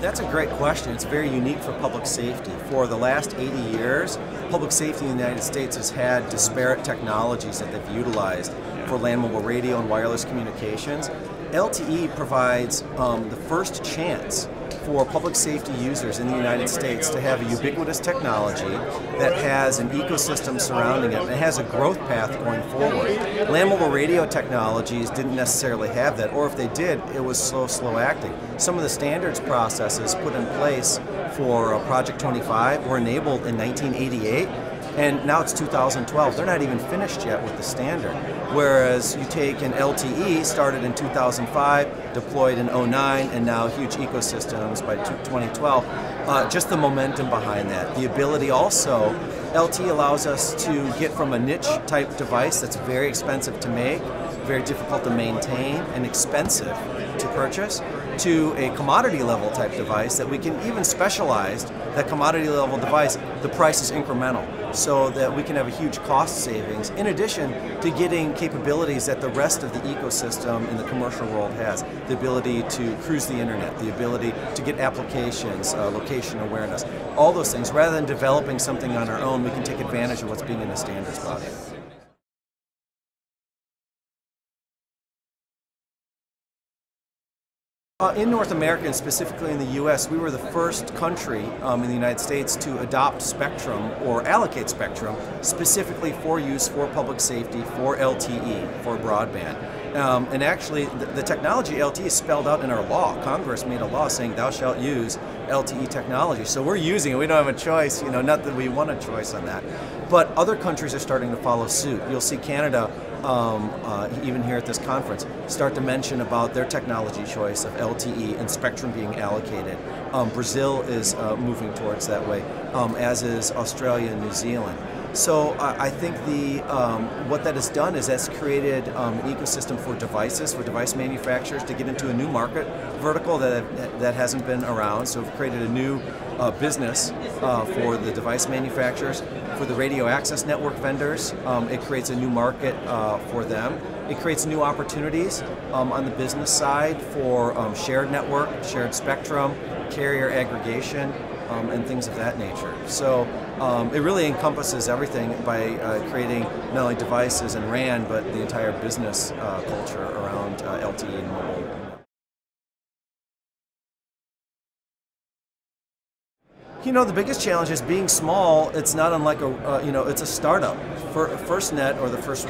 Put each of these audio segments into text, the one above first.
That's a great question. It's very unique for public safety. For the last 80 years, public safety in the United States has had disparate technologies that they've utilized for land mobile radio and wireless communications. LTE provides the first chance for public safety users in the United States to have a ubiquitous technology that has an ecosystem surrounding it and has a growth path going forward. Land mobile radio technologies didn't necessarily have that, or if they did, it was slow acting. Some of the standards processes put in place for Project 25 were enabled in 1988, and now it's 2012. They're not even finished yet with the standard. Whereas you take an LTE, started in 2005, deployed in 2009, and now huge ecosystems by 2012. Just the momentum behind that. The ability also, LTE allows us to get from a niche type device that's very expensive to make, very difficult to maintain, and expensive to purchase, to a commodity level type device that we can even specialize. That commodity level device, the price is incremental, so that we can have a huge cost savings in addition to getting capabilities that the rest of the ecosystem in the commercial world has. The ability to cruise the internet, the ability to get applications, location awareness, all those things. Rather than developing something on our own, we can take advantage of what's being in the standards body. In North America, and specifically in the U.S., we were the first country in the United States to adopt spectrum or allocate spectrum specifically for use for public safety, for LTE, for broadband. And actually, the technology LTE is spelled out in our law. Congress made a law saying thou shalt use LTE technology. So we're using it. We don't have a choice, not that we want a choice on that. But other countries are starting to follow suit. You'll see Canada, even here at this conference, start to mention about their technology choice of LTE and spectrum being allocated. Brazil is moving towards that way, as is Australia and New Zealand. So I think what that has done is that's created an ecosystem for devices, for device manufacturers to get into a new market vertical that hasn't been around. So we've created a new business for the device manufacturers. For the radio access network vendors, it creates a new market for them. It creates new opportunities on the business side for shared network, shared spectrum, carrier aggregation, and things of that nature. So it really encompasses everything by creating not only devices and RAN, but the entire business culture around LTE and mobile. The biggest challenge is being small. It's not unlike it's a startup. FirstNet, or the First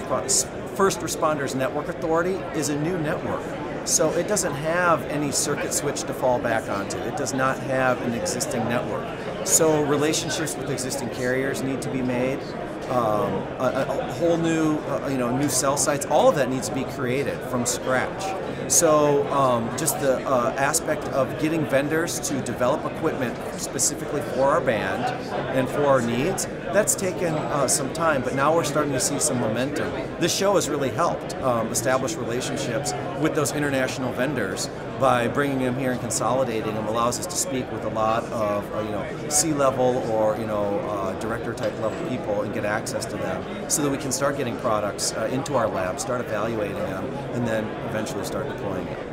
Responders Network Authority, is a new network. So it doesn't have any circuit switch to fall back onto. It does not have an existing network. So relationships with existing carriers need to be made. A whole new, new cell sites. All of that needs to be created from scratch. So just the aspect of getting vendors to develop equipment specifically for our band and for our needs, that's taken some time, but now we're starting to see some momentum. This show has really helped establish relationships with those international vendors by bringing them here and consolidating them. Allows us to speak with a lot of C-level or director type level people and get access to them, so that we can start getting products into our lab, start evaluating them, and then eventually start deploying it.